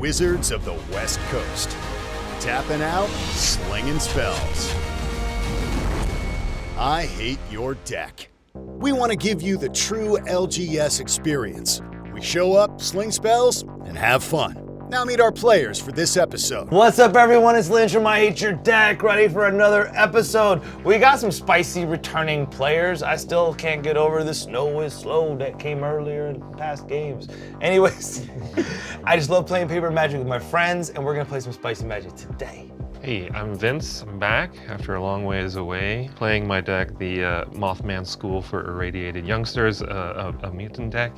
Wizards of the West Coast. Tapping out, slinging spells. I hate your deck. We want to give you the true LGS experience. We show up, sling spells, and have fun. Now meet our players for this episode. What's up, everyone? It's Lynch from I Hate Your Deck, ready for another episode. We got some spicy returning players. I still can't get over the snow is slow that came earlier in past games. Anyways, I just love playing paper Magic with my friends, and we're gonna play some spicy Magic today. Hey, I'm Vince. I'm back after a long ways away, playing my deck, the Mothman School for Irradiated Youngsters, a mutant deck.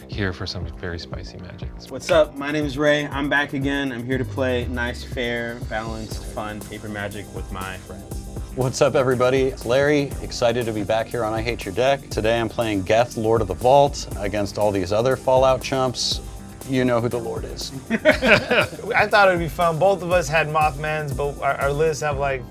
Here for some very spicy magics. What's up? My name is Ray. I'm back again. I'm here to play nice, fair, balanced, fun paper Magic with my friends. What's up, everybody? It's Larry. Excited to be back here on I Hate Your Deck. Today I'm playing Geth, Lord of the Vault, against all these other Fallout chumps. You know who the Lord is. I thought it would be fun. Both of us had Mothmans, but our lists have like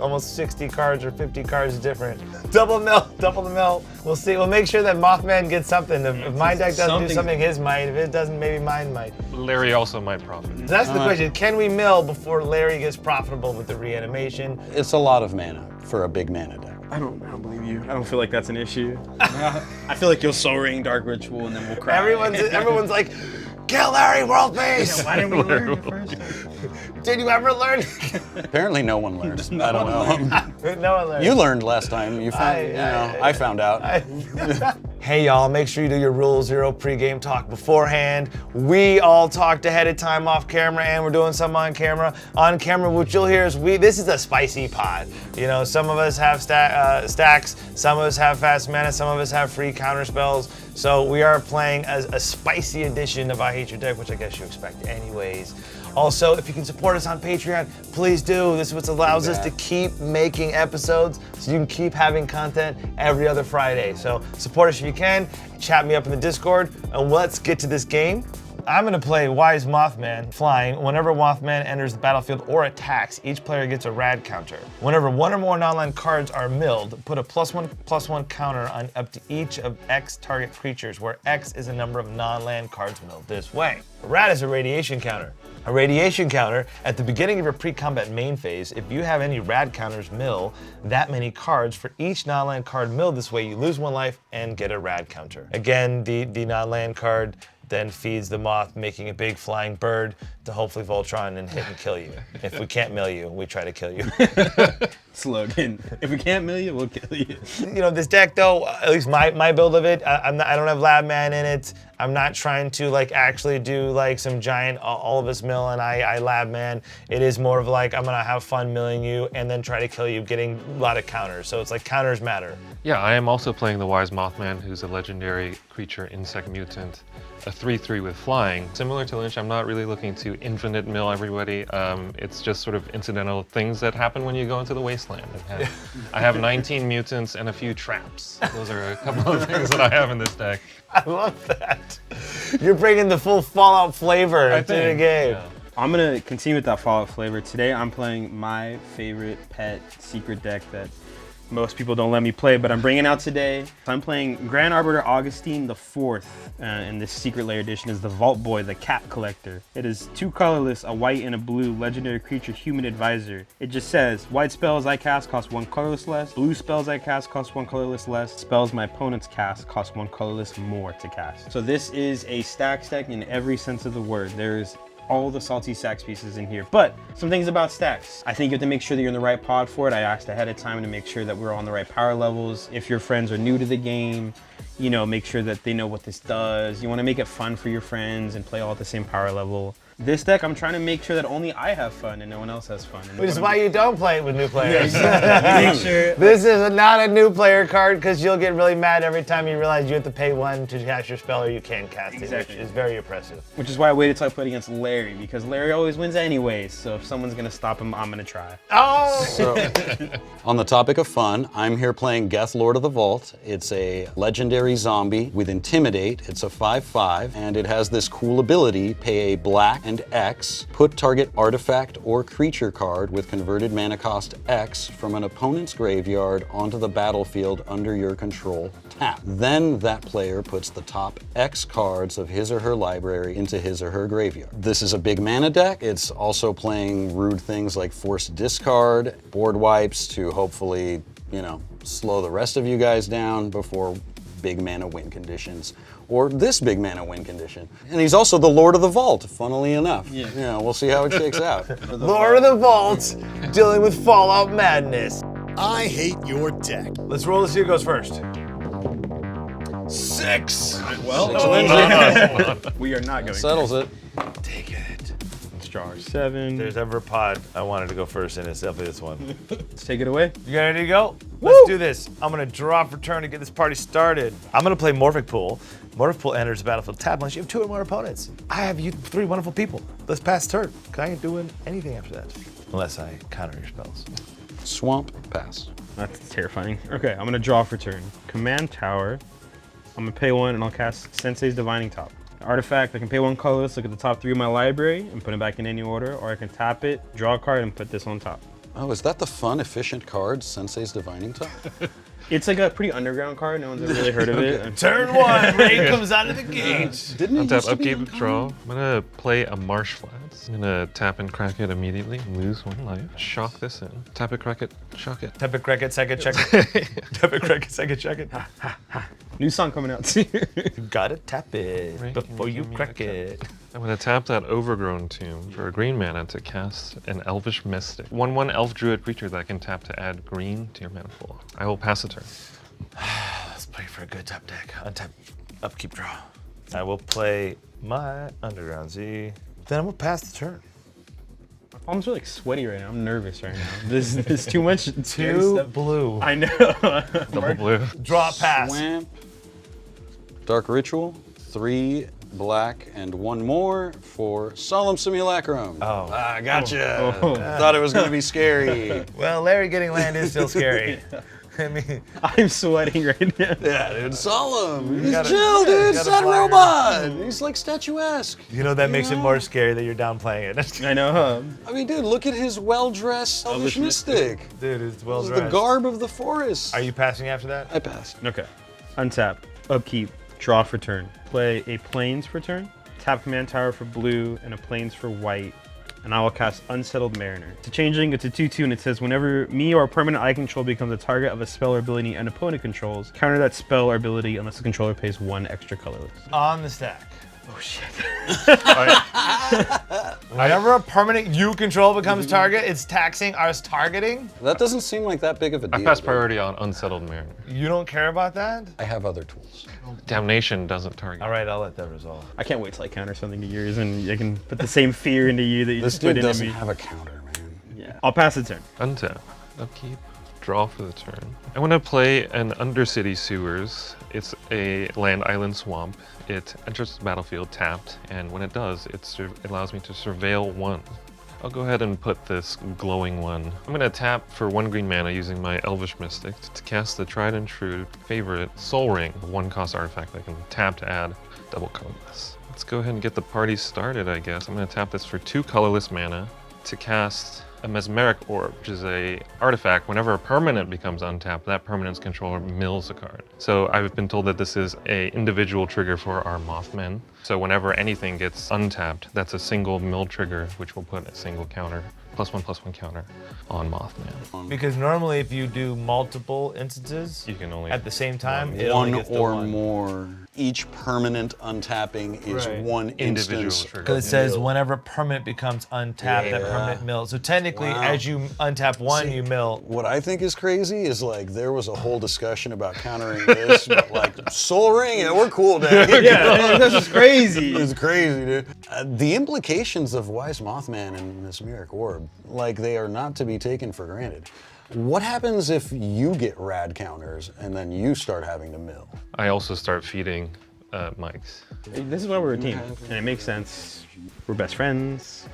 almost 60 cards or 50 cards different. Double the mill. We'll see. We'll make sure that Mothman gets something. If my deck doesn't do something, his might. If it doesn't, maybe mine might. Larry also might profit. So that's the question. Can we mill before Larry gets profitable with the reanimation? It's a lot of mana for a big mana deck. I don't believe you. I don't feel like that's an issue. I feel like you'll Soul Ring Dark Ritual and then we'll cry. Everyone's like, kill Larry, world peace! Why didn't we learn the first time? Did you ever learn? Apparently no one learns. I don't know. No one learned. You learned last time. You found, I found out. Hey y'all, make sure you do your Rule Zero pregame talk beforehand. We all talked ahead of time off camera, and we're doing some on camera. On camera, what you'll hear is this is a spicy pod. You know, some of us have stacks, some of us have fast mana, some of us have free counter spells. So we are playing a spicy edition of I Hate Your Deck, which I guess you expect anyways. Also, if you can support us on Patreon, please do. This is what allows us to keep making episodes so you can keep having content every other Friday. So support us if you can. Chat me up in the Discord, and let's get to this game. I'm gonna play Wise Mothman flying. Whenever Mothman enters the battlefield or attacks, each player gets a rad counter. Whenever one or more non-land cards are milled, put a +1/+1 counter on up to each of X target creatures, where X is a number of non-land cards milled this way. A rad is a radiation counter. A radiation counter, at the beginning of your pre-combat main phase, if you have any rad counters mill that many cards for each non-land card milled this way, you lose 1 life and get a rad counter. Again, the non-land card then feeds the moth, making a big flying bird to hopefully Voltron and hit and kill you. If we can't mill you, we try to kill you. Slogan. If we can't mill you, we'll kill you. You know, this deck though, at least my build of it, I don't have Lab Man in it. I'm not trying to like actually do like some giant all of us mill and I Lab Man. It is more of like, I'm gonna have fun milling you and then try to kill you, getting a lot of counters. So it's like counters matter. Yeah, I am also playing the Wise Mothman, who's a legendary creature insect mutant, a 3/3 with flying. Similar to Lynch, I'm not really looking to infinite mill everybody. It's just sort of incidental things that happen when you go into the wasteland. I have 19 mutants and a few traps. Those are a couple of things that I have in this deck. I love that. You're bringing the full Fallout flavor to the game. Yeah. I'm gonna continue with that Fallout flavor. Today I'm playing my favorite pet secret deck that most people don't let me play, but I'm bringing out today. I'm playing Grand Arbiter Augustin the 4th, and this Secret Lair edition is the Vault Boy, the Cat Collector. It is 2 colorless, a white and a blue, legendary creature human advisor. It just says, white spells I cast cost 1 colorless less, blue spells I cast cost 1 colorless less, spells my opponents cast cost 1 colorless more to cast. So this is a stack deck in every sense of the word. There's all the salty stacks pieces in here. But some things about stacks. I think you have to make sure that you're in the right pod for it. I asked ahead of time to make sure that we're on the right power levels. If your friends are new to the game, you know, make sure that they know what this does. You want to make it fun for your friends and play all at the same power level. This deck, I'm trying to make sure that only I have fun and no one else has fun. Which is why you don't play it with new players. Make sure. This is not a new player card because you'll get really mad every time you realize you have to pay 1 to cast your spell or you can't cast it, which is very oppressive. Which is why I waited till I played against Larry, because Larry always wins anyways. So if someone's gonna stop him, I'm gonna try. Oh! So, on the topic of fun, I'm here playing Geth, Lord of the Vault. It's a legendary zombie with Intimidate. It's a 5/5, and it has this cool ability, pay a black and X. Put target artifact or creature card with converted mana cost X from an opponent's graveyard onto the battlefield under your control. Tap. Then that player puts the top X cards of his or her library into his or her graveyard. This is a big mana deck. It's also playing rude things like forced discard, board wipes to hopefully, you know, slow the rest of you guys down before big mana win conditions, or this big mana win condition. And he's also the Lord of the Vault, funnily enough. Yeah, we'll see how it shakes out. Lord of the Vault, dealing with Fallout madness. I hate your deck. Let's roll to see who goes first. 6. Well, we are not going. Settles it. Take it. Let's draw our 7. There's ever a pod I wanted to go first, and it's definitely this one. Let's take it away. You ready to go? Let's do this. I'm gonna draw for turn to get this party started. I'm gonna play Morphic Pool. Morphic Pool enters the battlefield tab unless you have 2 or more opponents. I have you 3 wonderful people. Let's pass turn. I ain't doing anything after that. Unless I counter your spells. Swamp, pass. That's terrifying. Okay, I'm gonna draw for turn. Command Tower. I'm gonna pay 1 and I'll cast Sensei's Divining Top. Artifact, I can pay 1 colorless, look at the top 3 of my library and put it back in any order, or I can tap it, draw a card, and put this on top. Oh, is that the fun, efficient card, Sensei's Divining Top? It's like a pretty underground card, no one's ever really heard of it. Turn 1, Rain comes out of the gate. Didn't it Untap, used to be upkeep, uncommon? draw. I'm gonna play a Marsh Flats. I'm gonna tap and crack it immediately, lose 1 life. Shock this in. Tap it, crack it, shock it. Tap it, crack it, second, check it. Tap it, crack it, second, check it. New song coming out soon. You gotta tap it Right, before you give me crack the it. I'm gonna tap that Overgrown Tomb for a green mana to cast an Elvish Mystic. 1/1 Elf Druid creature that can tap to add green to your mana pool. I will pass a turn. Let's play for a good top deck. Untap, upkeep, draw. I will play my Underground Z. Then I'm gonna pass the turn. My palms are like sweaty right now. I'm nervous right now. This is too much. 2 blue. I know. Double blue. Draw, pass. Swamp, Dark Ritual, 3 black and 1 more for Solemn Simulacrum. Oh. I gotcha. Oh. Thought it was gonna be scary. Well, Larry getting land is still scary. I mean, I'm sweating right now. Yeah, dude, Solemn. He's gotta- chill, you dude. gotta Sad fly her. robot. He's like statuesque. you know that makes it more scary that you're downplaying it. I know, huh? I mean, dude, look at his well-dressed Elvish Mystic. Dude, it's well This is the dressed. garb of the forest. Are you passing after that? I passed. Okay. Untap, upkeep, draw for turn. Play a Plains for turn. Tap Command Tower for blue and a Plains for white. And I will cast Unsettled Mariner. It's a changeling, it's a 2/2, and it says whenever me or a permanent I control becomes a target of a spell or ability an opponent controls, counter that spell or ability unless the controller pays 1 extra colorless. On the stack. Oh shit. Whenever a permanent you control becomes target, it's taxing us targeting. That doesn't seem like that big of a deal. I pass dude. priority on Unsettled Mariner. You don't care about that? I have other tools. Damnation doesn't target. All right, I'll let that resolve. I can't wait till I counter something to yours and I can put the same fear into you that you This just put dude into doesn't me. have a counter, man. Yeah. I'll pass the turn. Untap, upkeep, draw for the turn. I want to play an Undercity Sewers. It's a land island swamp. It enters the battlefield tapped, and when it does, it allows me to surveil 1. I'll go ahead and put this glowing 1. I'm going to tap for 1 green mana using my Elvish Mystic to cast the tried and true favorite Soul Ring, 1-cost artifact I can tap to add double colorless. Let's go ahead and get the party started, I guess. I'm going to tap this for 2 colorless mana to cast a Mesmeric Orb, which is a artifact. Whenever a permanent becomes untapped, that permanent's controller mills a card. So I've been told that this is a individual trigger for our Mothman. So whenever anything gets untapped, that's a single mill trigger, which will put a single counter, +1/+1 counter on Mothman. Because normally if you do multiple instances You can only at the same time, it only 1 gets to or 1. more. Each permanent untapping is Right. 1 Individual instance. trigger. Because it says whenever permanent becomes untapped, that permanent mills. So technically, Wow. as you untap 1, See, you mill. What I think is crazy is like there was a whole discussion about countering this, but like Soul Ring, yeah, we're cool, Dad. Yeah, this is crazy. It's crazy, dude. The implications of Wise Mothman and Mesmeric Orb, like they are not to be taken for granted. What happens if you get rad counters and then you start having to mill? I also start feeding mics. This is why we're a team, and it makes sense. We're best friends.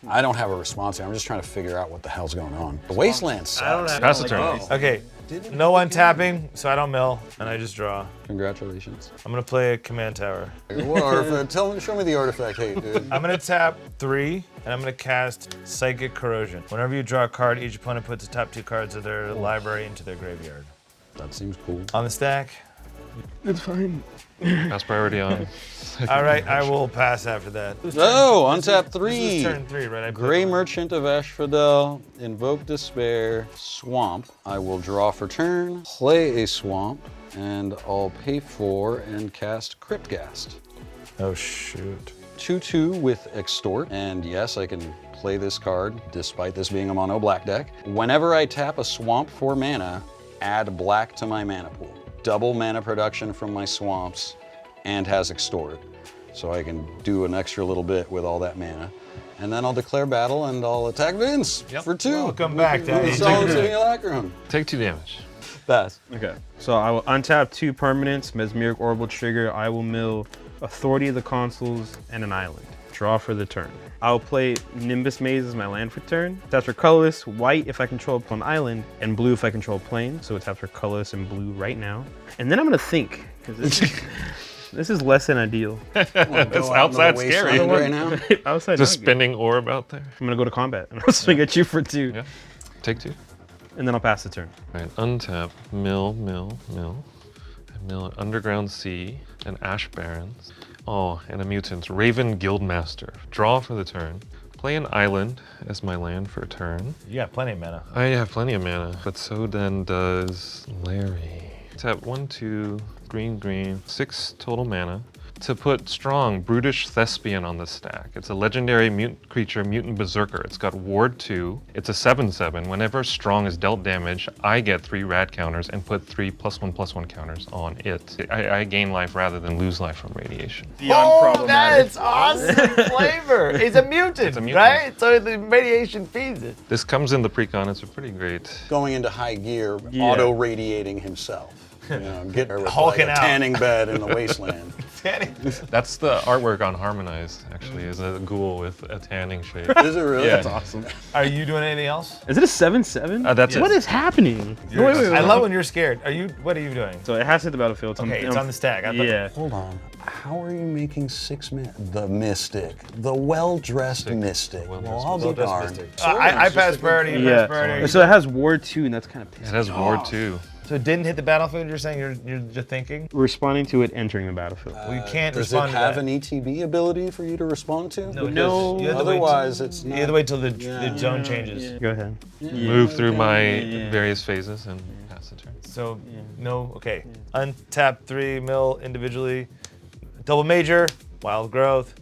I don't have a response here. I'm just trying to figure out what the hell's going on. The Wasteland sucks. Pass the turn. Okay, didn't. No untapping, so I don't mill, and I just draw. Congratulations. I'm gonna play a command tower. What artifact? Show me the artifact hate, dude. I'm gonna tap 3, and I'm gonna cast Psychic Corrosion. Whenever you draw a card, each opponent puts the top 2 cards of their library into their graveyard. That seems cool. On the stack. It's fine. Pass priority on. All right, I will pass after that. Oh, untap This 3. is turn 3, right? I played Gray one. Merchant of Asphodel, Invoke Despair, Swamp. I will draw for turn, play a Swamp, and I'll pay 4 and cast Cryptghast. Oh shoot. 2/2 with Extort, and yes, I can play this card despite this being a mono black deck. Whenever I tap a Swamp for mana, add black to my mana pool. Double mana production from my swamps and has Extort. So I can do an extra little bit with all that mana. And then I'll declare battle and I'll attack Vince for 2. Welcome back, Daddy. Solemn Simulacrum. Take 2 damage. Pass. Okay. So I will untap 2 permanents, Mesmeric Orbital Trigger. I will mill Authority of the Consuls and an island. Draw for the turn. I'll play Nimbus Maze as my land for turn. Taps for colorless, white if I control an island, and blue if I control a plane. So it taps for colorless and blue right now. And then I'm gonna think, because this is less than ideal. That's outside scary. Right now. Outside Just not good. spinning orb out there. I'm gonna go to combat and I'll swing at you for 2. Yeah. Take 2. And then I'll pass the turn. All right, untap, mill. I mill an Underground Sea, an Ash Barrens. Oh, and a mutant, Raven Guildmaster. Draw for the turn. Play an island as my land for a turn. You got plenty of mana. I have plenty of mana, but so then does Larry. Tap 1, 2, green, 6 total mana. To put strong, brutish thespian on the stack. It's a legendary mutant creature, mutant berserker. It's got ward 2. It's a 7/7. Whenever strong is dealt damage, I get 3 rad counters and put 3 +1/+1 counters on it. I gain life rather than lose life from radiation. Oh, that's awesome flavor. It's a mutant, It's a mutant. right? So the radiation feeds it. This comes in the precon. It's a pretty great. Going into high gear, Yeah. auto-radiating himself. You know, getting her with Hulking like a out. tanning bed in the wasteland. That's the artwork on Harmonize, actually, is a ghoul with a tanning shade. Is it really? Yeah. That's awesome. Are you doing anything else? Is it a 7/7? That's What it. is happening? Wait. I love when you're scared. What are you doing? So it has to hit the battlefield. So Okay, it's on the stack. I thought- Yeah. Hold on. How are you making 6 men? The Mystic. The well-dressed Mystic. well-dressed Well, I'll be darned. I passed priority. You passed priority. So it has ward 2, and that's kind of It pissed. has ward 2. So it didn't hit the battlefield. You're saying you're just thinking. Responding to it entering the battlefield. Well, you can't Does it respond to have that. an ETB ability for you to respond to? No. No. You have to wait Otherwise, till- it's You not. have to wait till the zone changes. Go ahead. Move through my various phases and pass the turn. So no. Okay. Untap 3 mill individually. Double major. Wild growth.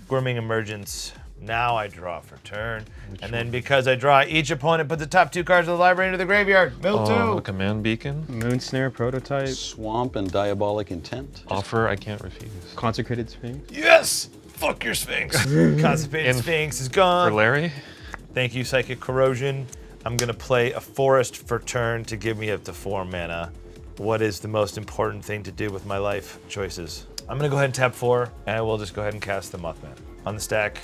Grooming emergence. Now I draw for turn. And then because I draw, each opponent puts the top 2 cards of the library into the graveyard. Mill Oh, a 2. command beacon. Moon Snare prototype. Swamp and Diabolic Intent. Offer I can't refuse. Consecrated Sphinx. Yes! Fuck your Sphinx. Constipated In- Sphinx is For gone. Larry, Thank you, Psychic Corrosion. I'm gonna play a forest for turn to give me up to 4 mana. What is the most important thing to do with my life choices? I'm gonna go ahead and tap 4, and I will just go ahead and cast the Mothman. On the stack,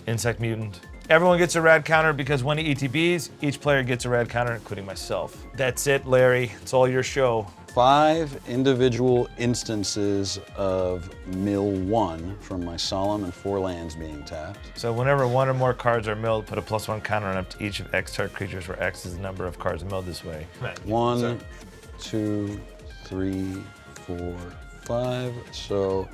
Insect Mutant. Everyone gets a rad counter because when he ETBs, each player gets a rad counter, including myself. That's it, Larry. It's all your show. 5 individual instances of mill 1 from my Solemn and 4 lands being tapped. So whenever 1 or more cards are milled, put a +1 counter on up to each of X target creatures, where X is the number of cards milled this way. 1, 2, 3, 4, 5. So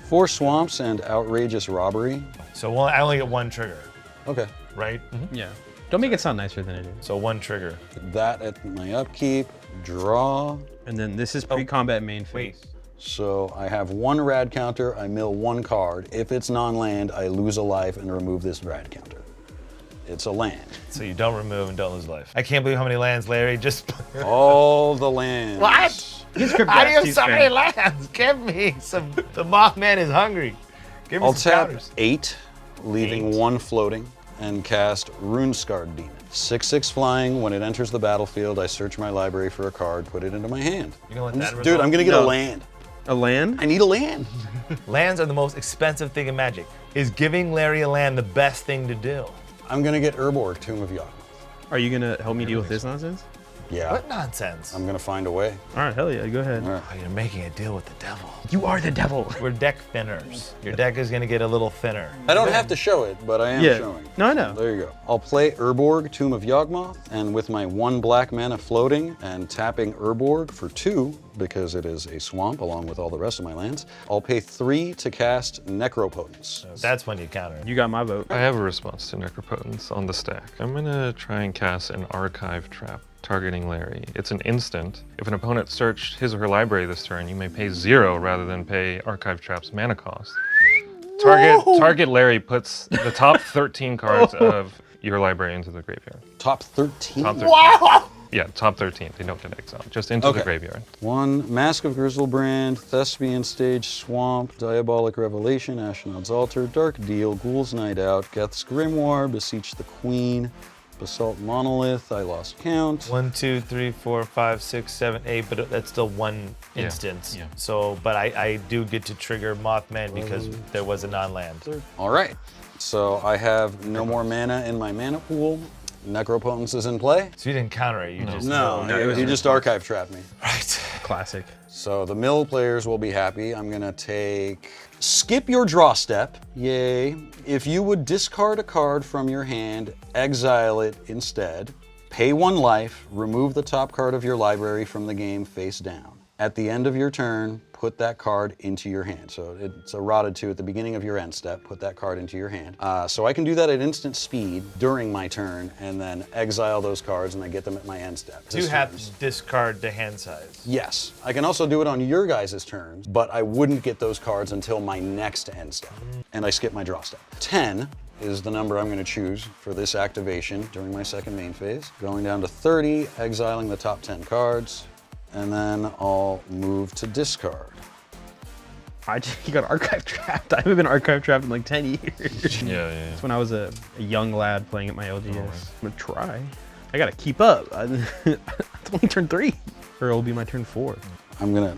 4 swamps and outrageous robbery. So I only get 1 trigger, Okay. right? Yeah. Don't make it sound nicer than it is. So 1 trigger. That at my upkeep, draw. And then this is pre-combat main phase. Wait. So I have 1 rad counter, I mill 1 card. If it's non-land, I lose a life and remove this rad counter. It's a land. So you don't remove and don't lose life. I can't believe how many lands, Larry. Just All the lands. what? How do you have so many lands? Give me some. The Mothman is hungry. Give me I'll some tap counters. 8, leaving 8. 1 floating, and cast Runescarred Demon. 6/6 flying. When it enters the battlefield, I search my library for a card, put it into my hand. You gonna let I'm that just- result? dude, I'm gonna get No. a land. A land? I need a land. Lands are the most expensive thing in Magic. Is giving Larry a land the best thing to do? I'm gonna get Urborg, Tomb of Yawgmoth. Are you gonna help me deal with this nonsense? Yeah. What nonsense? I'm gonna find a way. All right, hell yeah, go ahead. All right. Oh, you're making a deal with the devil. You are the devil. We're deck thinners. Your deck is gonna get a little thinner. I don't have to show it, but I am Yeah. showing. No, I know. There you go. I'll play Urborg, Tomb of Yawgmoth, and with my 1 black mana floating and tapping Urborg for 2, because it is a swamp along with all the rest of my lands, I'll pay 3 to cast Necropotence. That's when you counter it. You got my vote. I have a response to Necropotence on the stack. I'm gonna try and cast an Archive Trap targeting Larry. It's an instant. If an opponent searched his or her library this turn, you may pay 0 rather than pay Archive Trap's mana cost. Target Larry puts the top 13 cards of your library into the graveyard. Top 13? Top 13. Yeah, top 13. They don't get exiled. Just into the graveyard. 1 Mask of Grizzlebrand, Thespian Stage, Swamp, Diabolic Revelation, Ashnod's Altar, Dark Deal, Ghoul's Night Out, Geth's Grimoire, Beseech the Queen, Basalt Monolith, I lost count. 1, 2, 3, 4, 5, 6, 7, 8, but that's still one instance. Yeah. So, but I do get to trigger Mothman because there was a non-land. All right, so I have no more mana in my mana pool. Necropotence is in play. So you didn't counter it, you just... No, it was you just archive trapped me. Right. Classic. So the mill players will be happy. I'm gonna take skip your draw step. Yay. If you would discard a card from your hand, exile it instead. Pay 1 life, remove the top card of your library from the game face down. At the end of your turn, put that card into your hand. So it's a rotted 2 at the beginning of your end step, put that card into your hand. So I can do that at instant speed during my turn and then exile those cards and I get them at my end step. Do you have to discard the hand size? Yes. I can also do it on your guys' turns, but I wouldn't get those cards until my next end step. And I skip my draw step. 10 is the number I'm going to choose for this activation during my second main phase. Going down to 30, exiling the top 10 cards, and then I'll move to discard. You got archive trapped. I haven't been archive trapped in like 10 years. Yeah. That's when I was a young lad playing at my LGS. I'm gonna try. I gotta keep up. It's only turn 3, or it'll be my turn 4. I'm gonna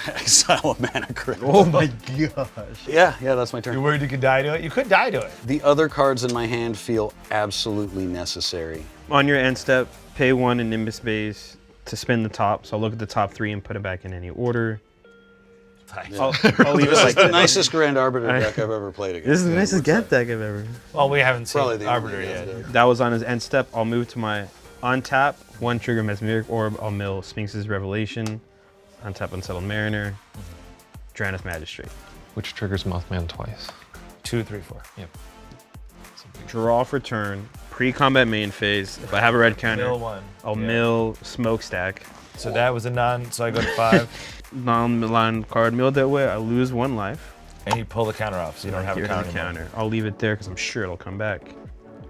exile a mana crypt. Oh my gosh. Yeah, that's my turn. You're worried you could die to it? You could die to it. The other cards in my hand feel absolutely necessary. On your end step, pay 1 in Nimbus base to spin the top. So I'll look at the top 3 and put it back in any order. I'll leave it like The this. nicest Grand Arbiter deck I've ever played against. This is the nicest Geth deck I've ever. Well, we haven't seen Probably the Arbiter only yet. Geth deck. That was on his end step. I'll move to my untap, 1 trigger Mesmeric Orb. I'll mill Sphinx's Revelation, untap Unsettled Mariner, Drannith Magistrate. Which triggers Mothman twice. 2, 3, 4. Yep. Draw for turn, pre-combat main phase. If I have a red counter, Mill 1. I'll mill Smokestack. So that was a non, so I go to 5. Non-line card milled that way, I lose 1 life. And you pull the counter off, so you don't have a Here's counter. the counter. I'll leave it there because I'm sure it'll come back.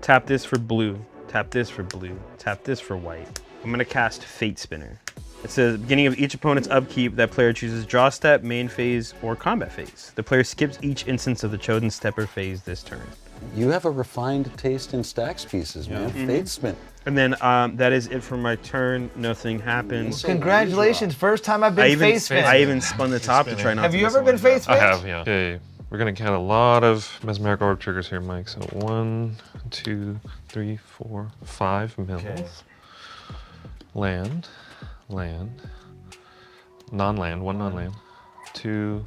Tap this for blue. Tap this for blue. Tap this for white. I'm gonna cast Fate Spinner. It says, beginning of each opponent's upkeep, that player chooses draw step, main phase, or combat phase. The player skips each instance of the chosen step or phase this turn. You have a refined taste in stacks pieces, man. Fate spin. And then that is it for my turn. Nothing happens. Congratulations, first time I've been face spin. I even spun the top to try not to Have you miss ever a been line drop. face spin? I have, yeah. Okay, we're gonna count a lot of Mesmeric Orb triggers here, Mike. So 1, 2, 3, 4, 5 mills. Okay. Land, non-land, 1 non-land, 2,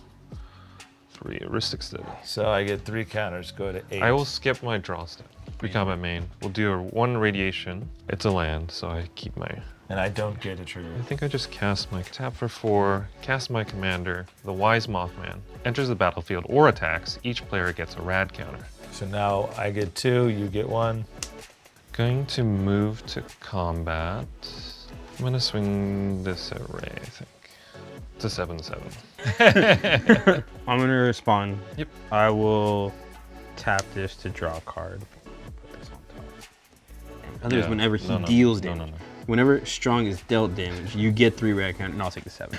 3, Aristic Study. So I get 3 counters, go to 8. I will skip my draw step. Pre-combat main. We'll do a 1 radiation. It's a land, so I keep my... And I don't get a trigger. I think I just cast my tap for 4, cast my commander, the Wise Mothman, enters the battlefield or attacks. Each player gets a rad counter. So now I get 2, you get 1. Going to move to combat. I'm gonna swing this array, I think. It's a 7/7. I'm gonna respond. Yep. I will tap this to draw a card. Put this on top. Others, Yeah. whenever he No, no. deals No, damage, no, no. whenever Strong is dealt damage, you get 3 rad counters. No, I'll take the 7.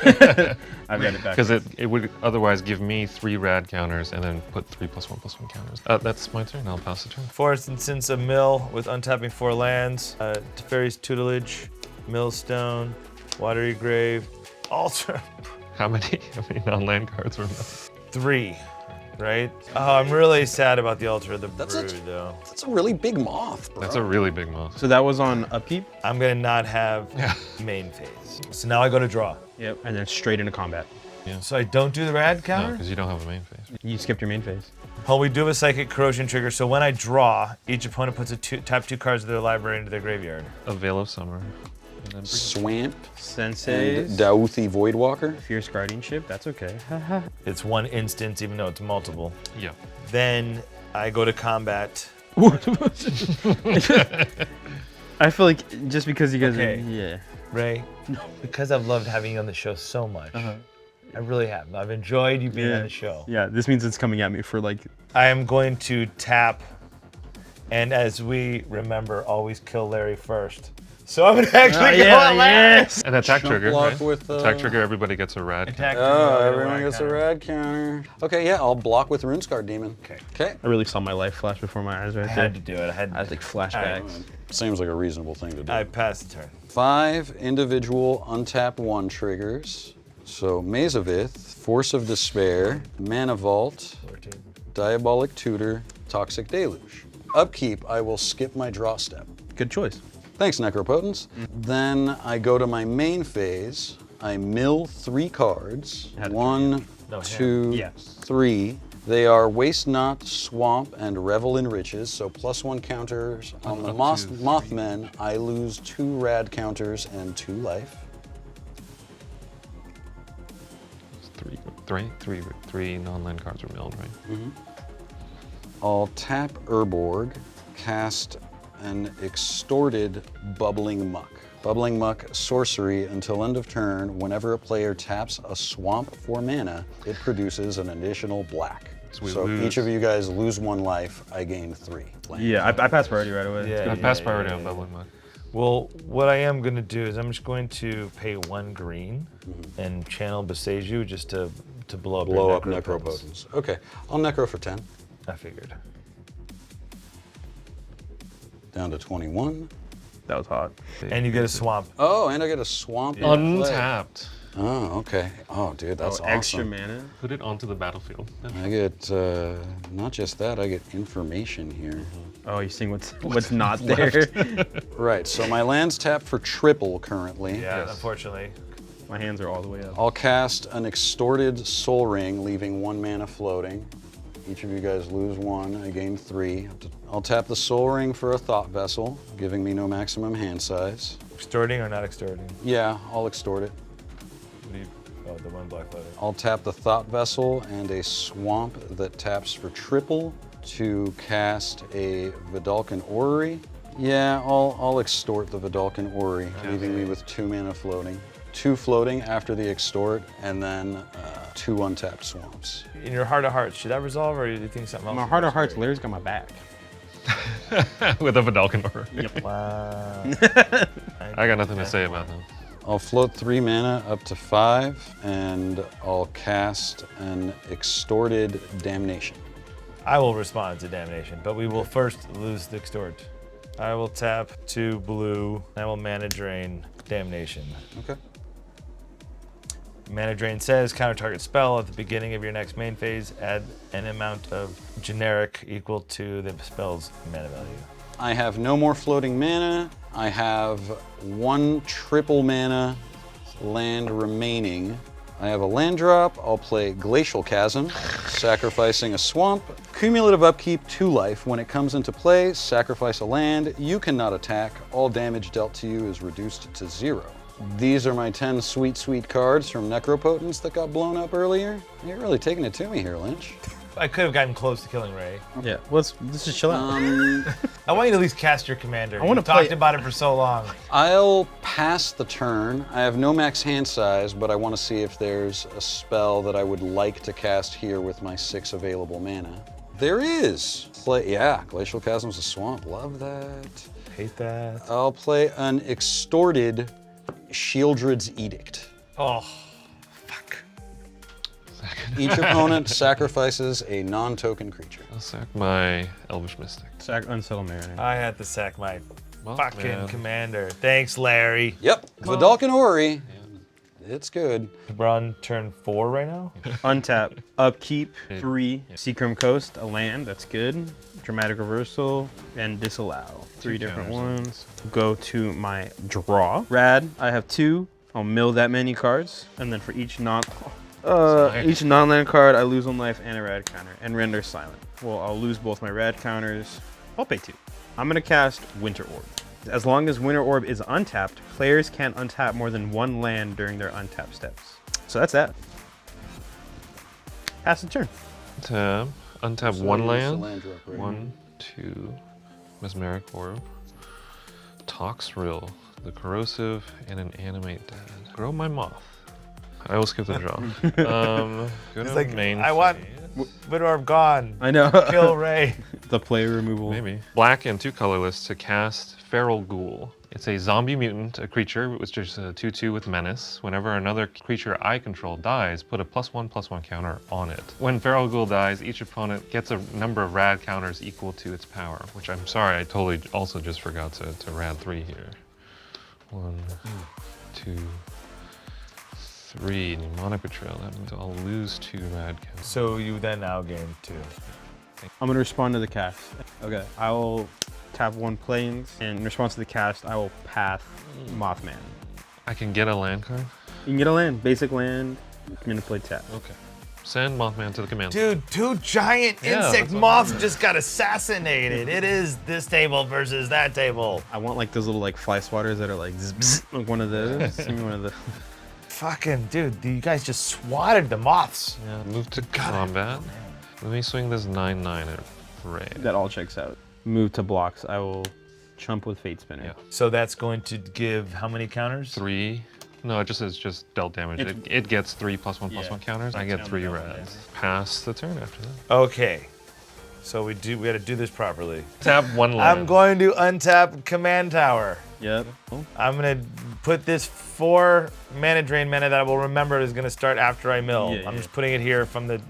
I've got it back. Because it would otherwise give me 3 rad counters and then put 3+1/+1 counters. That's my turn. I'll pass the turn. Forest instance, a mill with untapping 4 lands, Teferi's Tutelage, Millstone, Watery Grave, Altar. How many non-land cards were there? 3. right? Oh, I'm really sad about the Altar of the That's Brood, though. That's a really big moth, bro. That's a really big moth. So that was on upkeep? I'm gonna not have main phase. So now I go to draw. Yep. And then straight into combat. So I don't do the rad No, counter? because you don't have a main phase. You skipped your main phase. Oh, we do have a Psychic Corrosion trigger, so when I draw, each opponent puts tap 2 cards of their library into their graveyard. A Veil of Summer. And then Swamp Sensei. and Dauthi Voidwalker. Fierce Guardianship. That's okay. It's 1 instance, even though it's multiple. yeah. Then I go to combat. I feel like just because you guys Okay. are, yeah. Ray, because I've loved having you on the show so much, I really have. I've enjoyed you being on the show. Yeah, this means it's coming at me for like, I am going to tap, and as we remember, always kill Larry first. So I'm gonna actually go at last. An attack Chump trigger, block right? with, Attack trigger, everybody gets a rad. Attack Oh, trigger, everyone rad gets a counter. rad counter. Okay, yeah, I'll block with Runescar Demon. Okay. Okay. I really saw my life flash before my eyes right I there. had to do it. I had I was like flashbacks. Seems like a reasonable thing to do. I passed the turn. 5 individual untap 1 triggers. So Maze of Ith, Force of Despair, Mana Vault, 14. Diabolic Tutor, Toxic Deluge. Upkeep, I will skip my draw step. Good choice. Thanks, Necropotence. Then I go to my main phase. I mill 3 cards. Had to 1, No, 2, Yeah. 3. They are Waste Not, Swamp, and Revel in Riches. So +1 counters on the Up to Mothman. I lose 2 rad counters and 2 life. Three non-land cards are milled, right? I'll tap Urborg, cast an Extorted Bubbling Muck. Bubbling Muck, sorcery, until end of turn, whenever a player taps a swamp for mana, it produces an additional black. So we So lose- each of you guys lose 1 life, I gain 3. land. Yeah, I passed priority right away. Yeah. I passed priority on Bubbling Muck. Well, what I am going to do is I'm just going to pay 1 green and channel Beseju just to blow up Blow your up Necropotence. Necropotence. Okay, I'll Necro for 10. I figured. Down to 21. That was hot. And you get a swamp. Oh, and I get a swamp. in play. Untapped. Oh, okay. Oh, dude, that's awesome. Extra mana. Put it onto the battlefield. I get, not just that, I get information here. Oh, you're seeing what's not there. Right, so my land's tapped for triple currently. Yeah, Yes. unfortunately. My hands are all the way up. I'll cast an Extorted Soul Ring, leaving 1 mana floating. Each of you guys lose 1, I gain 3. I'll tap the Soul Ring for a Thought Vessel, giving me no maximum hand size. Extorting or not extorting? Yeah, I'll extort it. What do you, oh, the 1 black floater. I'll tap the Thought Vessel and a Swamp that taps for triple to cast a Vidalcan Orrery. Yeah, I'll extort the Vidalcan Orrery, leaving me with 2 mana floating. 2 floating after the extort, and then 2 untapped swamps. In your heart of hearts, should that resolve or do you think something else? My heart of hearts, Larry's got my back. With a Vidalcan Aura. Wow. I got nothing to say about that. I'll float 3 mana up to 5, and I'll cast an Extorted Damnation. I will respond to Damnation, but we will first lose the extort. I will tap 2 blue. I will mana drain Damnation. Okay. Mana drain says counter target spell at the beginning of your next main phase. Add an amount of generic equal to the spell's mana value. I have no more floating mana. I have 1 triple mana land remaining. I have a land drop. I'll play Glacial Chasm, sacrificing a swamp. Cumulative upkeep 2 life. When it comes into play, sacrifice a land. You cannot attack. All damage dealt to you is reduced to 0. These are my 10 sweet, sweet cards from Necropotence that got blown up earlier. You're really taking it to me here, Lynch. I could have gotten close to killing Ray. Yeah, let's just chill out. I want you to at least cast your commander. I wanna We've talked play- about it for so long. I'll pass the turn. I have no max hand size, but I want to see if there's a spell that I would like to cast here with my 6 available mana. There is. Yeah, Glacial Chasm's a swamp. Love that. Hate that. I'll play an Extorted Shieldred's Edict. Oh, fuck. Each opponent sacrifices a non-token creature. I'll sack my Elvish Mystic. Unsettle Mariner. I had to sack my Well, fucking man. commander. Thanks, Larry. Yep, Vidalcan Orrery. It's good. We're on turn 4 right now. Untap, upkeep, 3, Seacrum Coast, a land, that's good. Dramatic Reversal, and Disallow. 3 different ones. Go to my draw. Rad, I have 2. I'll mill that many cards, and then for each non-land card, I lose 1 life and a rad counter, and render silent. Well, I'll lose both my rad counters. I'll pay 2. I'm gonna cast Winter Orb. As long as Winter Orb is untapped, players can't untap more than 1 land during their untap steps. So that's that. Pass the turn. Tap. Untap So 1 use the land. land drop right 1, 2. Mesmeric Orb. Toxrill. The Corrosive. And an Animate Dead. Grow my Moth. I will skip the draw. Go It's to like, main I want phase. Winter Orb gone. I know. Kill Ray. The player removal. Maybe. Black and 2 colorless to cast Feral Ghoul. It's a zombie mutant, a creature, which is a 2/2 with menace. Whenever another creature I control dies, put a +1/+1 counter on it. When Feral Ghoul dies, each opponent gets a number of rad counters equal to its power, which I'm sorry, I totally also just forgot to rad 3 here. 1, 2, 3. Mnemonic Betrayal. That means I'll lose 2 rad counters. So you then now gain 2. I'm gonna respond to the cast. Okay, I will tap 1 planes, and in response to the cast, I will path Mothman. I can get a land card? You can get a land, basic land, manipulate tap. Okay. Send Mothman to the command. Dude, 2 giant Yeah, insect that's what moths just got assassinated. It is this table versus that table. I want like those little like fly swatters that are like, zzz, bzz, like one of those. Give me one of the. Fucking dude, you guys just swatted the moths. Yeah, move to combat. Let me swing this 9/9 at Ray. That all checks out. Move to blocks. I will chump with Fate Spinner. Yeah. So that's going to give how many counters? 3. No, it just is just dealt damage. It gets 3 +1/+1 counters. I get 3 rads. Pass the turn after that. Okay. So we gotta do this properly. Tap 1 land. I'm going to untap Command Tower. Yep. I'm gonna put this 4 mana drain mana that I will remember is gonna start after I mill. Yeah, I'm yeah. just putting it here from the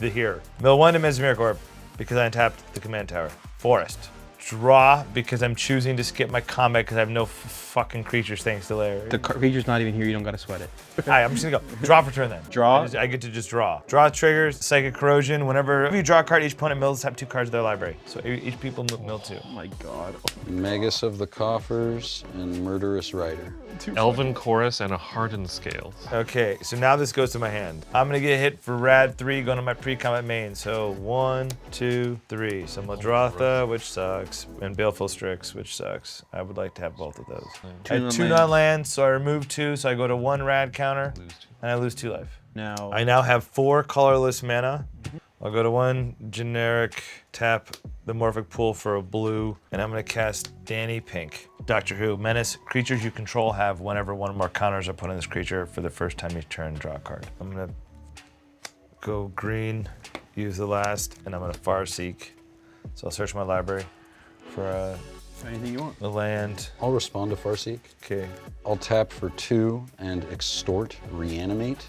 here. Mill 1 to Mesmeric Orb because I untapped the Command Tower. Forest. Draw because I'm choosing to skip my combat because I have no fucking creatures thanks to Larry. The creature's not even here. You don't gotta sweat it. Alright, I'm just gonna go. Draw for turn then. Draw? I get to just draw. Draw triggers, Psychic Corrosion. Whenever you draw a card, each opponent mills have 2 cards in their library. So each people mill 2. Oh my god. Magus of the Coffers and Murderous Rider. Elven Chorus and a Hardened Scales. Okay, so now this goes to my hand. I'm gonna get hit for Rad 3 going to my pre-combat main. So 1, 2, 3. So Madrotha, which sucks, and Baleful Strix, which sucks. I would like to have both of those. I have 2 non-lands, so I remove 2, so I go to 1 Rad counter, and I lose 2 life. Now. I now have 4 colorless mana. I'll go to 1 generic, tap the Morphic Pool for a blue, and I'm gonna cast Danny Pink. Doctor Who, Menace, creatures you control have whenever 1 or more counters are put on this creature for the first time you turn, draw a card. I'm gonna go green, use the last, and I'm gonna Farseek. So I'll search my library for Anything you want. a land. I'll respond to Farseek. Okay. I'll tap for 2 and Extort Reanimate.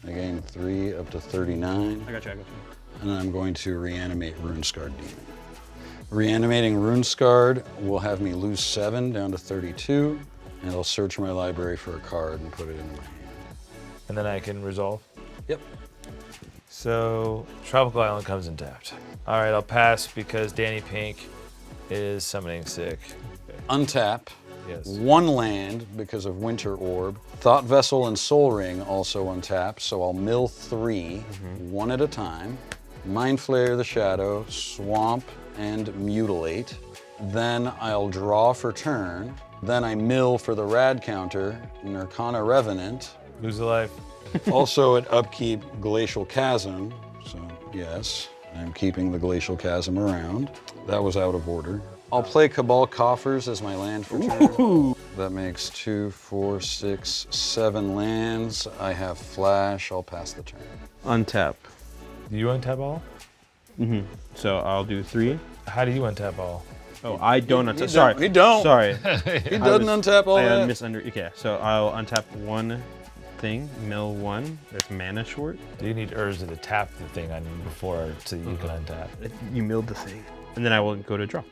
I gain 3 up to 39. I got you. And I'm going to reanimate Runescarred Demon. Reanimating Runescarred will have me lose 7 down to 32, and I'll search my library for a card and put it in my hand. And then I can resolve. Yep. So Tropical Island comes in tapped. All right, I'll pass because Danny Pink is summoning sick. Untap. Yes. 1 land because of Winter Orb. Thought Vessel and Soul Ring also untap, so I'll mill 3, 1 at a time. Mind Flayer the Shadow, Swamp, and Mutilate. Then I'll draw for turn. Then I mill for the rad counter, Nirkana Revenant. Lose a life. Also at upkeep, Glacial Chasm. So yes, I'm keeping the Glacial Chasm around. That was out of order. I'll play Cabal Coffers as my land for turn. That makes 2, 4, 6, 7 lands. I have Flash. I'll pass the turn. Untap. Do you untap all? So I'll do 3. How do you untap all? Oh, I don't untap. He Sorry. don't. He don't. Sorry. He doesn't untap all that. Okay, so I'll untap 1 thing, mill 1. There's mana short. Do you need Urza to tap the thing on you before so you can untap? You milled the thing. And then I will go to draw.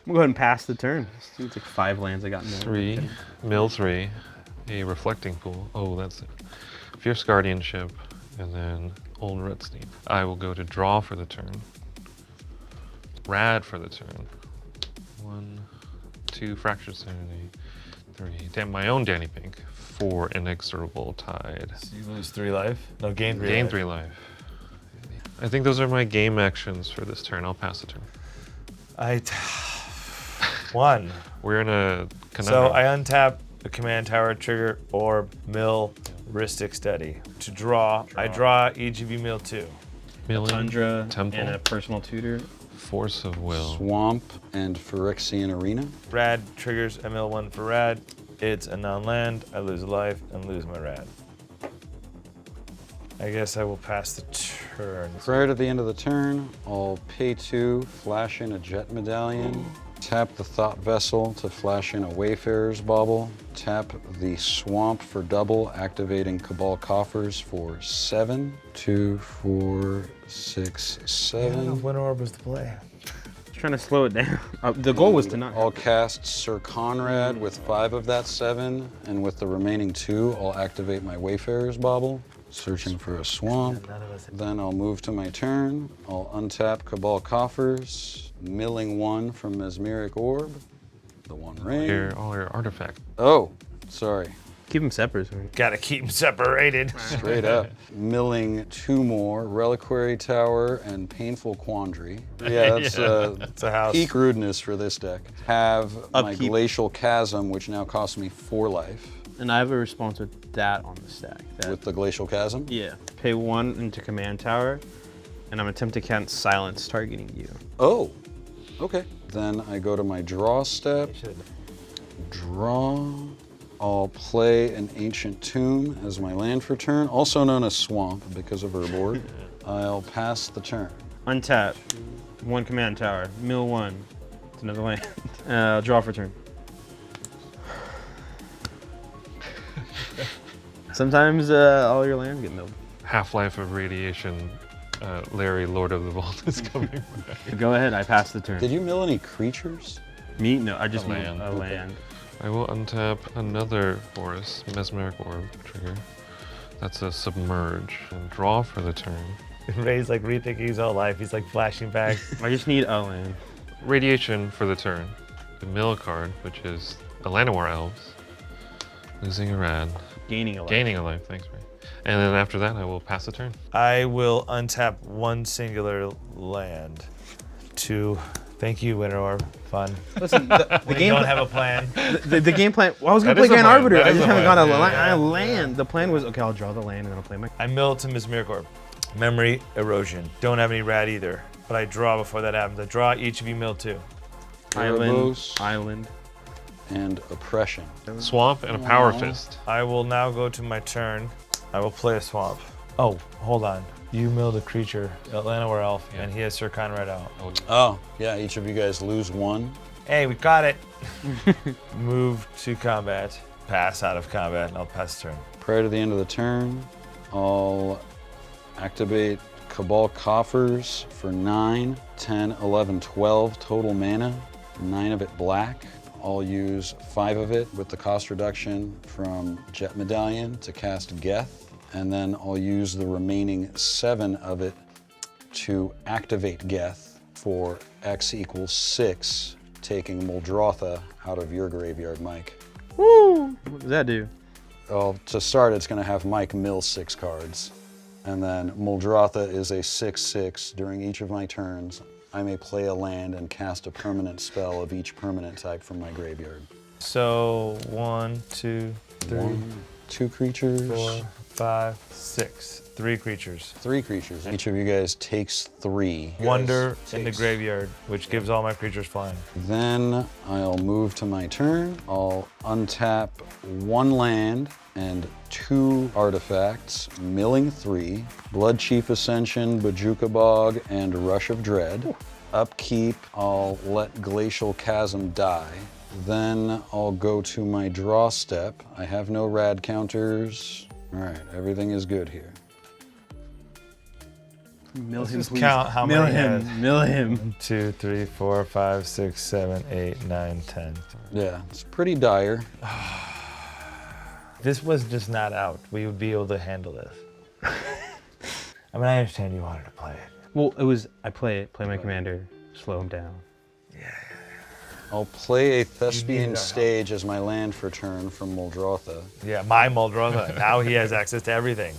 I'm gonna go ahead and pass the turn. It's like 5 lands I got in there. 3, mill 3, a reflecting pool. Oh, that's it. Fierce Guardianship, and then Old Redstein. I will go to draw for the turn. Rad for the turn. 1, 2, Fractured Sanity. 3, damn, my own Danny Pink. 4, Inexorable Tide. So you lose 3 life? No, gain 3 Gain life. 3 life. I think those are my game actions for this turn. I'll pass the turn. 1. We're in a So conundrum. I untap the command tower, trigger, orb, mill, Ristic Steady. To draw, I draw EGB mill 2. Milling, Tundra Temple, and a personal tutor. Force of Will. Swamp and Phyrexian Arena. Rad triggers a mill 1 for rad. It's a non-land. I lose a life and lose my rad. I guess I will pass the turn. Prior to the end of the turn, I'll pay 2, flash in a Jet Medallion, tap the Thought Vessel to flash in a Wayfarer's Bauble, tap the Swamp for double, activating Cabal Coffers for 7, 2, 4, 6, 7. Winter Orb was the play. Trying to slow it down. The goal was to not. I'll cast Sir Conrad with 5 of that 7, and with the remaining 2, I'll activate my Wayfarer's Bauble, searching for a swamp. Then I'll move to my turn. I'll untap Cabal Coffers, milling 1 from Mesmeric Orb, the 1 ring. All your artifacts. Oh, sorry, Keep them separate. Gotta keep them separated. straight up. Milling 2 more, Reliquary Tower and Painful Quandary. Yeah, that's It's a house. peak rudeness for this deck. Have my Upkeep. Glacial Chasm, which now costs me 4 life. And I have a response with that on the stack. With the Glacial Chasm? Yeah. Pay 1 into command tower, and I'm attempting to cast silence targeting you. Oh, okay. Then I go to my draw step. Draw. I'll play an Ancient Tomb as my land for turn, also known as Swamp because of Herb. I'll pass the turn. Untap. 1 command tower. Mill 1. It's another land. Draw for turn. Sometimes all your lands get milled. Half-Life of Radiation. Larry, Lord of the Vault, is coming back. Go ahead, I pass the turn. Did you mill any creatures? Me? No, I just A need land. a land. I will untap another Forest, Mesmeric Orb trigger. That's a Submerge. And draw for the turn. Ray's like rethinking his whole life. He's like flashing back. I just need a land. Radiation for the turn. The mill card, which is the Llanowar Elves. Losing a rad. Gaining a life. Gaining a life, thanks, Ray. And then after that, I will pass the turn. I will untap 1 singular land to thank you, Winter Orb. Fun. Listen, the We game don't have a plan. the game plan. Well, I was gonna That play is a Grand plan. Arbiter. That I is just a haven't plan. got a, Yeah, land. The plan was okay. I'll draw the land and then I'll play my. I mill to Mesmeric Orb. Memory Erosion. Don't have any rad either, but I draw before that happens. I draw each of you mill 2. Erebos Island. and Oppression. Swamp and a Power Fist. I will now go to my turn. I will play a swamp. Oh, hold on. You milled a creature, Llanowar Elf, Yeah. and he has Sir Conrad out. Oh, yeah, each of you guys lose 1. Hey, we got it. Move to combat. Pass out of combat, and I'll pass turn. Prior to the end of the turn, I'll activate Cabal Coffers for 9, 10, 11, 12 total mana, 9 of it black. I'll use 5 of it with the cost reduction from Jet Medallion to cast Geth, and then I'll use the remaining 7 of it to activate Geth for X equals 6, taking Muldrotha out of your graveyard, Mike. Woo! What does that do? Well, to start, it's going to have Mike mill 6 cards. And then Muldrotha is a 6/6. During each of my turns, I may play a land and cast a permanent spell of each permanent type from my graveyard. So 1, 2, 3, 1, 2 creatures. 4, 5, 6. 3 creatures. 3 creatures. Each of you guys takes 3. Wonder in the takes- graveyard, which gives all my creatures flying. Then I'll move to my turn. I'll untap 1 land and 2 artifacts, milling 3, Blood Chief Ascension, Bajuka Bog, and Rush of Dread. Upkeep, I'll let Glacial Chasm die. Then I'll go to my draw step. I have no rad counters. All right, everything is good here. Mill him, just please. count how Mill many him. he has. Mill him. 1, 2, 3, 4, 5, 6, 7, 8, 9, 10. Yeah, it's pretty dire. This was just not out. We would be able to handle this. I mean, I understand you wanted to play it. Well, it was, I play my commander, slow him down. I'll play a needed Thespian our stage as my land for turn from Muldrotha. Yeah, my Muldrotha. Now he has access to everything.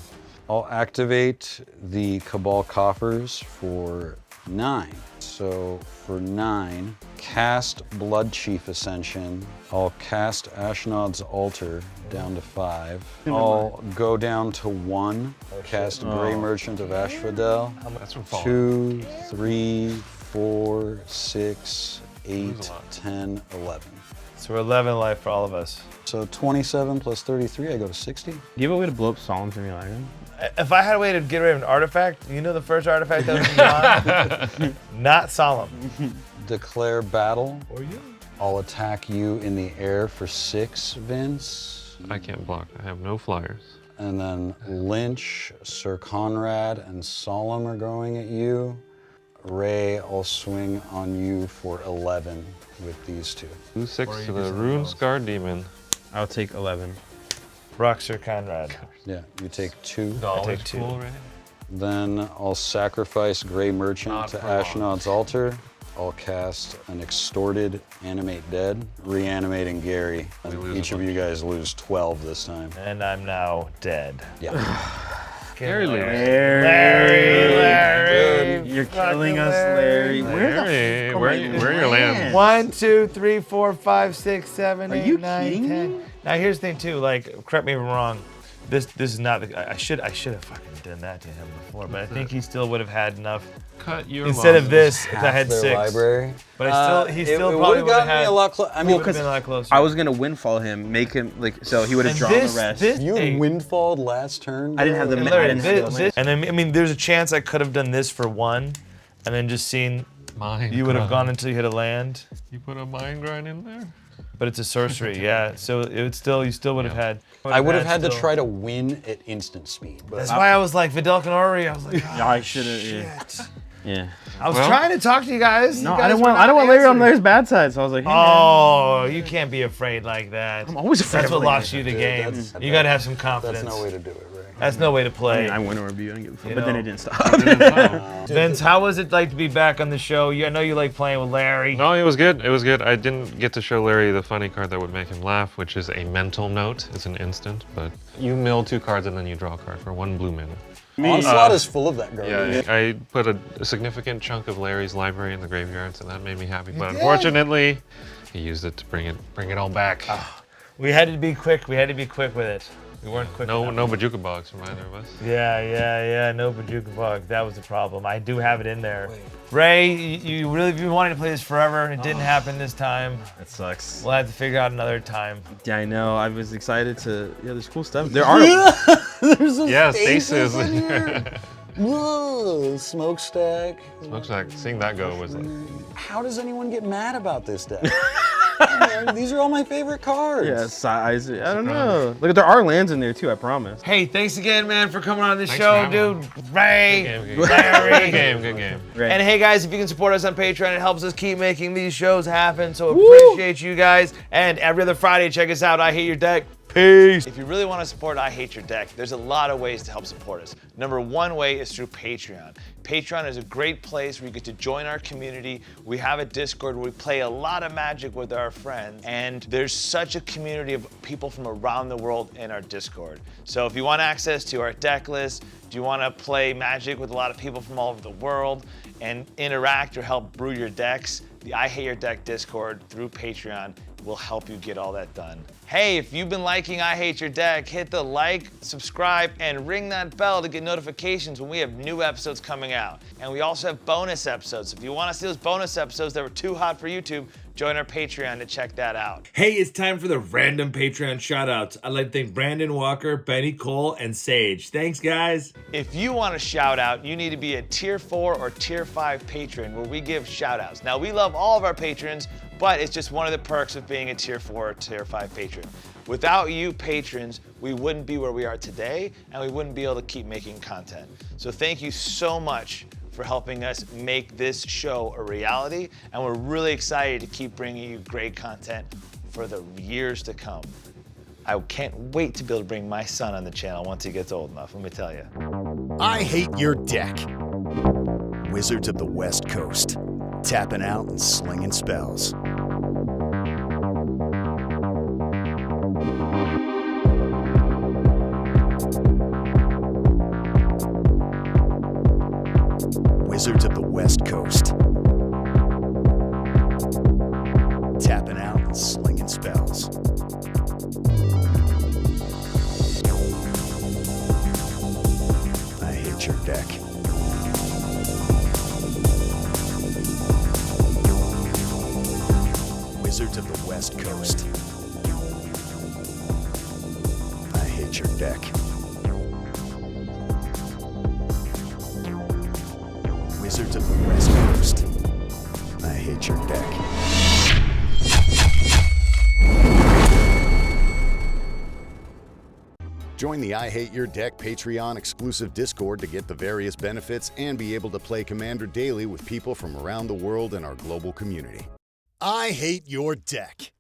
I'll activate the Cabal Coffers for 9. So for 9, cast Blood Chief Ascension. I'll cast Ashnod's Altar down to 5. I'll go down to 1, cast Grey Merchant of Asphodel. That's from Fallout. 2, 3, 4, 6, 8, 10, 11. So we're 11 life for all of us. So 27 plus 33, I go to 60. Do you have a way to blow up Solemn Simulacrum? If I had a way to get rid of an artifact, you know the first artifact that was gone? Not Solemn. Declare battle. Or you? I'll attack you in the air for 6, Vince. I can't block. I have no flyers. And then Lynch, Sir Conrad, and Solemn are going at you. Ray, I'll swing on you for 11 with these 2. 2/6 to the Rune Scarred Demon. I'll take 11. Roxer Conrad. Yeah, you take 2. I take 2. Cool, right? Then I'll sacrifice Grey Merchant Not to for long. Ashnod's Altar. I'll cast an Extorted Animate Dead, reanimating Gary. And lose each a of you guys lose 12 this time. And I'm now dead. Yeah. Larry. You're killing us, Larry. Larry, where are your lands? 1, 2, 3, 4, 5, 6, 7, Are 8, you 9, kidding 10. me? Now here's the thing too, like, correct me if I'm wrong. This is not the, I should have fucking done that to him before, but I think he still would have had enough. Cut your Instead of losses. this, if I Half had their 6. library. But he still it probably would've would have gotten me had. a lot closer. I mean, Would have been a lot closer. I was gonna windfall him, make him like so he would have And drawn this- the rest. this- you Hey. windfalled last turn. I didn't have the bro. ma- Larry, I didn't have the and then, I mean, there's a chance I could have done this for 1, and then just seen Mind you would have grind. gone until you hit a land. You put a mind grind in there? But it's a sorcery, yeah. So it would still, you still would have had. I would have had to still- try to win at instant speed. But That's why I was like Vidal Canori. I was like, Yeah, I should have. shit. Yeah. I was Well- trying to talk to you guys. No, You I guys don't were want. I not don't want Larry on answering. Larry's bad side. So I was like, hey, man. Oh, you can't be afraid like that. I'm always afraid That's of what Larry. lost you the Dude, game. that's- You gotta have some confidence. that's no way to do it, Ray. That's no way to I play. mean, I win a review. I don't give a fuck. You But then know. it didn't stop. Vince, how was it like to be back on the show? I know you like playing with Larry. No, it was good. It was good. I didn't get to show Larry the funny card that would make him laugh, which is a mental note. It's an instant, but you mill 2 cards and then you draw a card for 1 blue mana. Onslaught is full of that garbage. Yeah, I put a significant chunk of Larry's library in the graveyard, so that made me happy. But unfortunately, he used it to bring it all back. We had to be quick. We had to be quick with it. We weren't quick No enough. Bajuka box from either of us. Yeah. No Bajuka Bug. That was the problem. I do have it in there. Ray, you really have been wanting to play this forever. It didn't happen this time. That sucks. We'll have to figure out another time. Yeah, I know. I was excited to. Yeah, there's cool stuff. There are. There's a Yeah, stasis stasis. in here. Whoa, smokestack. Looks like seeing that go was like, How does anyone get mad about this deck? These are all my favorite cards. Yeah, size. I don't know. Look, there are lands in there too. I promise. Hey, thanks again, man, for coming on the Thanks show, for dude. having Ray, good game. Larry. Good game. Right. And hey guys, if you can support us on Patreon, it helps us keep making these shows happen. So appreciate you guys. And every other Friday, check us out. I Hate Your Deck. Peace. If you really want to support I Hate Your Deck, there's a lot of ways to help support us. Number 1 way is through Patreon. Patreon is a great place where you get to join our community. We have a Discord where we play a lot of Magic with our friends, and there's such a community of people from around the world in our Discord. So if you want access to our deck list, do you want to play Magic with a lot of people from all over the world and interact or help brew your decks, the I Hate Your Deck Discord through Patreon will help you get all that done. Hey, if you've been liking I Hate Your Deck, hit the like, subscribe, and ring that bell to get notifications when we have new episodes coming out. And we also have bonus episodes. If you want to see those bonus episodes that were too hot for YouTube, join our Patreon to check that out. Hey, it's time for the random Patreon shoutouts. I'd like to thank Brandon Walker, Benny Cole, and Sage. Thanks, guys. If you want a shout out, you need to be a tier 4 or tier 5 patron where we give shout outs. Now, we love all of our patrons, but it's just one of the perks of being a tier 4 or tier 5 patron. Without you patrons, we wouldn't be where we are today, and we wouldn't be able to keep making content. So thank you so much for helping us make this show a reality, and we're really excited to keep bringing you great content for the years to come. I can't wait to be able to bring my son on the channel once he gets old enough, let me tell you. I hate your deck. Wizards of the West Coast, tapping out and slinging spells. Wizards of the West Coast, tapping out and slinging spells. I hate your deck. Wizards of the West Coast. I hate your deck. Wizards of the West Coast. I hate your deck. Join the I Hate Your Deck Patreon exclusive Discord to get the various benefits and be able to play Commander daily with people from around the world in our global community. I hate your deck.